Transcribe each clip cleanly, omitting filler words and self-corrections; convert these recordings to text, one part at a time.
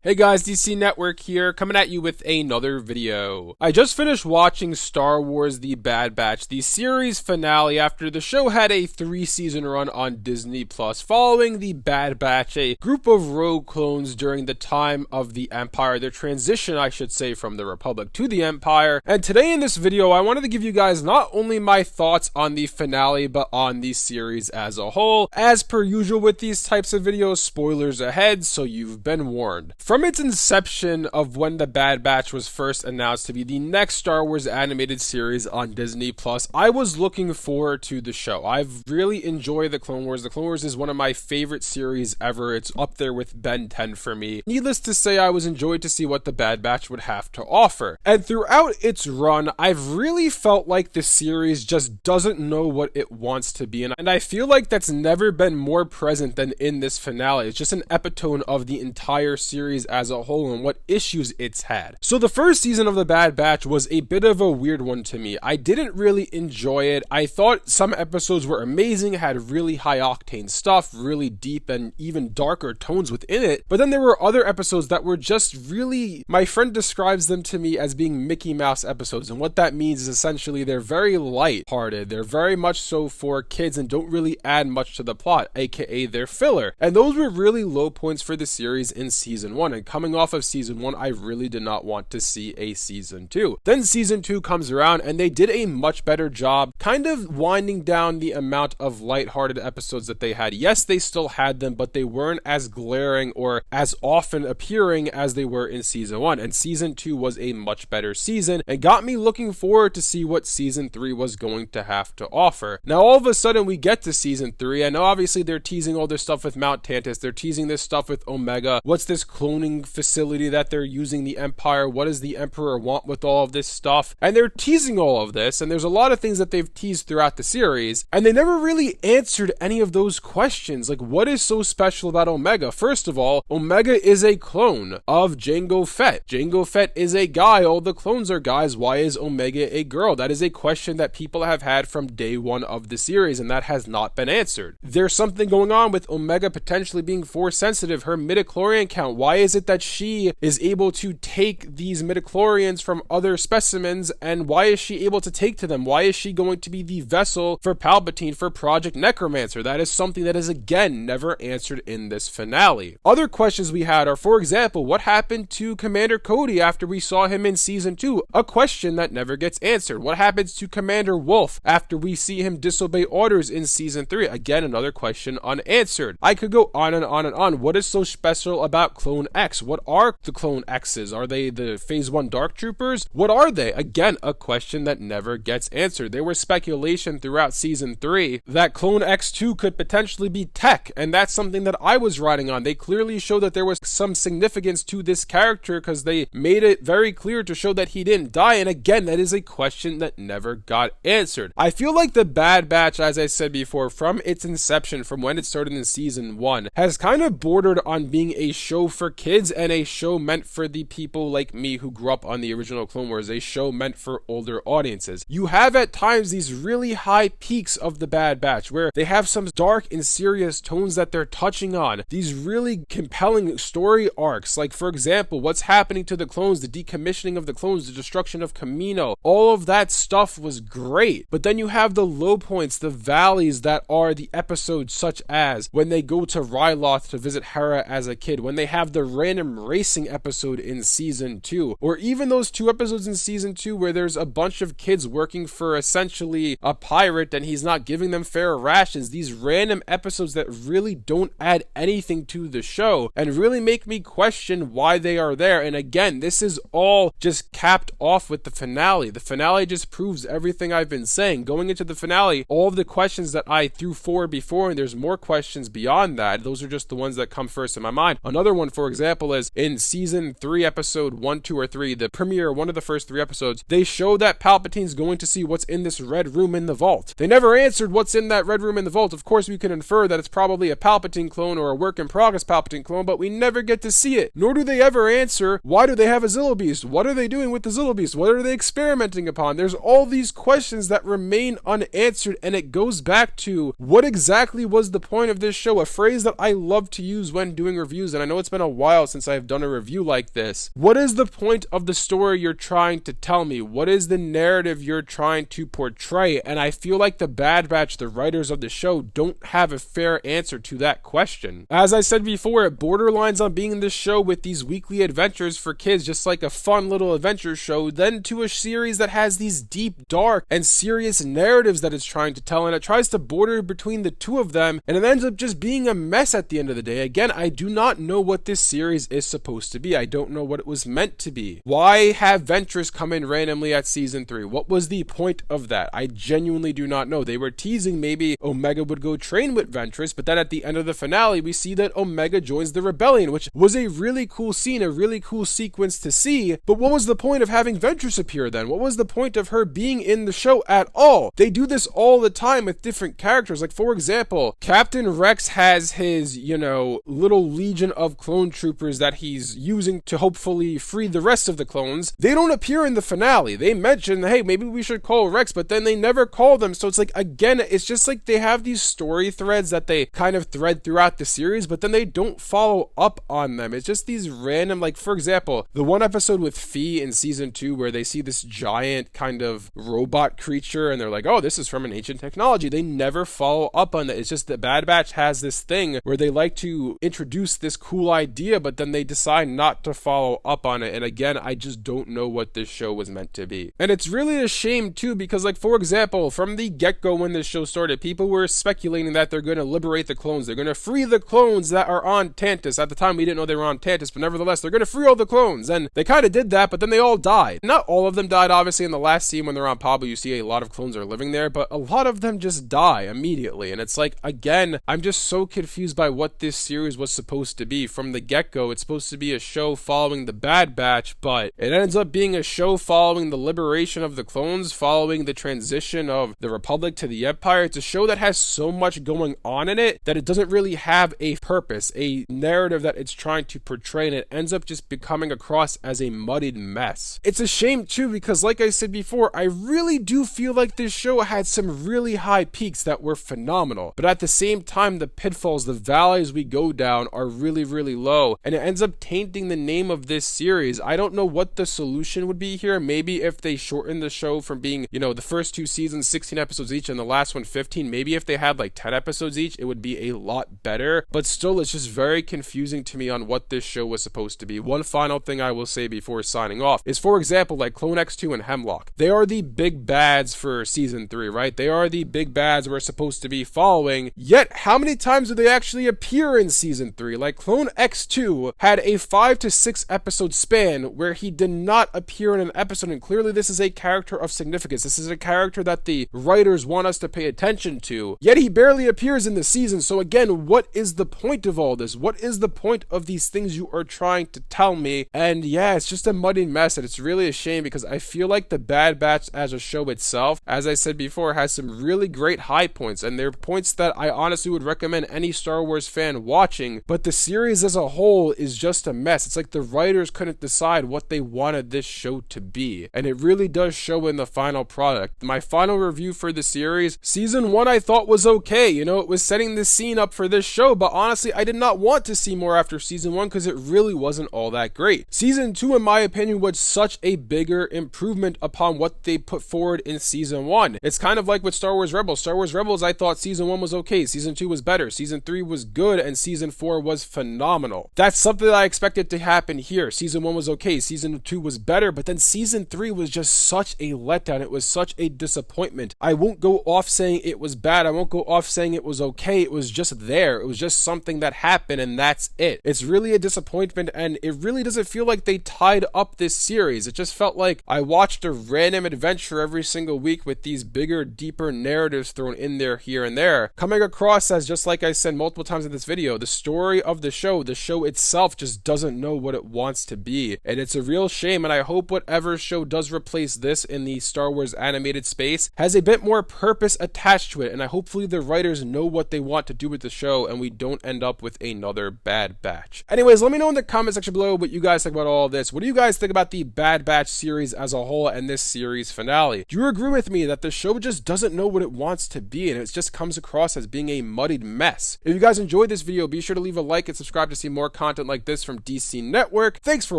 Hey guys, DC Network here, coming at you with another video. I just finished watching Star Wars The Bad Batch, the series finale, after the show had a 3-season run on Disney+, following The Bad Batch, a group of rogue clones during the time of the Empire, their transition, I should say, from the Republic to the Empire. And today in this video, I wanted to give you guys not only my thoughts on the finale, but on the series as a whole. As per usual with these types of videos, spoilers ahead, so you've been warned. From its inception of when The Bad Batch was first announced to be the next Star Wars animated series on Disney+, I was looking forward to the show. I've really enjoyed The Clone Wars. The Clone Wars is one of my favorite series ever. It's up there with Ben 10 for me. Needless to say, I was enjoyed to see what The Bad Batch would have to offer. And throughout its run, I've really felt like the series just doesn't know what it wants to be. And I feel like that's never been more present than in this finale. It's just an epitome of the entire series as a whole and what issues it's had. So the first season of The Bad Batch was a bit of a weird one to me. I didn't really enjoy it. I thought some episodes were amazing, had really high octane stuff, really deep and even darker tones within it. But then there were other episodes that were just really, my friend describes them to me as being Mickey Mouse episodes. And what that means is essentially they're very light-hearted. They're very much so for kids and don't really add much to the plot, aka they're filler. And those were really low points for the series in season 1. And coming off of season 1, I really did not want to see a season 2. Then season 2 comes around and they did a much better job kind of winding down the amount of lighthearted episodes that they had. Yes, they still had them, but they weren't as glaring or as often appearing as they were in season 1. And season 2 was a much better season and got me looking forward to see what season 3 was going to have to offer. Now all of a sudden we get to season 3. I know obviously they're teasing all this stuff with Mount Tantus. They're teasing this stuff with Omega. What's this cloning facility that they're using the Empire? What does the Emperor want with all of this stuff? And they're teasing all of this, and there's a lot of things that they've teased throughout the series, and they never really answered any of those questions. Like, what is so special about Omega? First of all, Omega is a clone of Jango Fett. Jango Fett is a guy. All the clones are guys. Why is Omega a girl? That is a question that people have had from day one of the series, and that has not been answered. There's something going on with Omega potentially being force sensitive. Her midichlorian count. Why is it that she is able to take these midichlorians from other specimens, and why is she able to take to them? Why is she going to be the vessel for Palpatine for Project Necromancer? That is something that is again never answered in this finale. Other questions we had are, for example, what happened to Commander Cody after we saw him in season 2? A question that never gets answered. What happens to Commander Wolf after we see him disobey orders in season 3? Again, another question unanswered. I could go on and on and on. What is so special about Clone X? What are the Clone X's? Are they the Phase 1 Dark Troopers? What are they? Again, a question that never gets answered. There was speculation throughout season 3 that Clone X2 could potentially be Tech, and that's something that I was riding on. They clearly showed that there was some significance to this character because they made it very clear to show that he didn't die, and again, that is a question that never got answered. I feel like The Bad Batch, as I said before, from its inception, from when it started in season 1, has kind of bordered on being a show for kids and a show meant for the people like me who grew up on the original Clone Wars, a show meant for older audiences. You have at times these really high peaks of The Bad Batch where they have some dark and serious tones that they're touching on, these really compelling story arcs, like for example, what's happening to the clones, the decommissioning of the clones, the destruction of Kamino. All of that stuff was great, but then you have the low points, the valleys that are the episodes, such as when they go to Ryloth to visit Hera as a kid, when they have the random racing episode in season 2, or even those 2 episodes in season 2 where there's a bunch of kids working for essentially a pirate and he's not giving them fair rations. These random episodes that really don't add anything to the show and really make me question why they are there. And again, this is all just capped off with the finale. The finale just proves everything I've been saying. Going into the finale, all of the questions that I threw forward before, and there's more questions beyond that, those are just the ones that come first in my mind. Another one, for example, is in season 3, episode 1, 2, or 3, the premiere, one of the first 3 episodes, they show that Palpatine's going to see what's in this red room in the vault. They never answered what's in that red room in the vault. Of course, we can infer that it's probably a Palpatine clone or a work-in-progress Palpatine clone, but we never get to see it. Nor do they ever answer, why do they have a Zillo Beast? What are they doing with the Zillo Beast? What are they experimenting upon? There's all these questions that remain unanswered, and it goes back to what exactly was the point of this show? A phrase that I love to use when doing reviews, and I know it's been a while while since I've done a review like this. What is the point of the story you're trying to tell me? What is the narrative you're trying to portray? And I feel like the Bad Batch, the writers of the show, don't have a fair answer to that question. As I said before, it borderlines on being this show with these weekly adventures for kids, just like a fun little adventure show, then to a series that has these deep, dark, and serious narratives that it's trying to tell, and it tries to border between the two of them, and it ends up just being a mess at the end of the day. Again, I do not know what this series is supposed to be. I don't know what it was meant to be. Why have Ventress come in randomly at season 3? What was the point of that? I genuinely do not know. They were teasing maybe Omega would go train with Ventress, but then at the end of the finale, we see that Omega joins the rebellion, which was a really cool scene, a really cool sequence to see. But what was the point of having Ventress appear then? What was the point of her being in the show at all? They do this all the time with different characters. Like, for example, Captain Rex has his, little legion of clone troopers that he's using to hopefully free the rest of the clones. They don't appear in the finale. They mention, hey, maybe we should call Rex, but then they never call them. So it's like, again, it's just like they have these story threads that they kind of thread throughout the series, but then they don't follow up on them. It's just these random, like, for example, the one episode with Fee in season 2 where they see this giant kind of robot creature and they're like, oh, this is from an ancient technology. They never follow up on that. It's just that Bad Batch has this thing where they like to introduce this cool idea, but then they decide not to follow up on it. And again, I just don't know what this show was meant to be. And it's really a shame too, because like, for example, from the get-go when this show started, people were speculating that they're going to liberate the clones. They're going to free the clones that are on Tantus. At the time, we didn't know they were on Tantus, but nevertheless, they're going to free all the clones. And they kind of did that, but then they all died. Not all of them died, obviously. In the last scene when they're on Pablo, you see a lot of clones are living there, but a lot of them just die immediately. And it's like, again, I'm just so confused by what this series was supposed to be. From the get-go, it's supposed to be a show following the Bad Batch, but it ends up being a show following the liberation of the clones, following the transition of the Republic to the Empire. It's a show that has so much going on in it that it doesn't really have a purpose, a narrative that it's trying to portray, and it ends up just becoming across as a muddied mess. It's a shame too, because like I said before, I really do feel like this show had some really high peaks that were phenomenal, but at the same time, the pitfalls, the valleys we go down are really, really low, and it ends up tainting the name of this series. I don't know what the solution would be here. Maybe if they shorten the show from being, the first 2 seasons, 16 episodes each, and the last one 15, maybe if they had like 10 episodes each, it would be a lot better. But still, it's just very confusing to me on what this show was supposed to be. One final thing I will say before signing off is, for example, like Clone X2 and Hemlock. They are the big bads for season 3, right? They are the big bads we're supposed to be following. Yet, how many times do they actually appear in season 3? Like, Clone X2 had a 5 to 6 episode span where he did not appear in an episode, and clearly this is a character of significance. This is a character that the writers want us to pay attention to, yet he barely appears in the season. So again, what is the point of all this? What is the point of these things you are trying to tell me? And yeah, it's just a muddy mess, and it's really a shame because I feel like the Bad Batch as a show itself, as I said before, has some really great high points, and they're points that I honestly would recommend any Star Wars fan watching, but the series as a whole is just a mess. It's like the writers couldn't decide what they wanted this show to be, and it really does show in the final product. My final review for the series, season 1 I thought was okay. It was setting the scene up for this show, but honestly, I did not want to see more after season 1 because it really wasn't all that great. Season 2, in my opinion, was such a bigger improvement upon what they put forward in season 1. It's kind of like with Star Wars Rebels. Star Wars Rebels, I thought season 1 was okay, season 2 was better, season 3 was good, and season 4 was phenomenal. That's something that I expected to happen here. Season 1 was okay, season 2 was better, but then season 3 was just such a letdown. It was such a disappointment. I won't go off saying it was bad. I won't go off saying it was okay. It was just there. It was just something that happened, and that's it. It's really a disappointment, and it really doesn't feel like they tied up this series. It just felt like I watched a random adventure every single week with these bigger, deeper narratives thrown in there here and there, coming across as, just like I said multiple times in this video, the story of the show itself just doesn't know what it wants to be, and it's a real shame. And I hope whatever show does replace this in the Star Wars animated space has a bit more purpose attached to it, and hopefully the writers know what they want to do with the show and we don't end up with another Bad Batch. Anyways, let me know in the comment section below what you guys think about all of this. What do you guys think about the Bad Batch series as a whole and this series finale? Do you agree with me that the show just doesn't know what it wants to be and it just comes across as being a muddied mess? If you guys enjoyed this video, be sure to leave a like and subscribe to see more content content like this from DC Network. Thanks for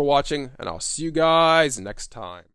watching, and I'll see you guys next time.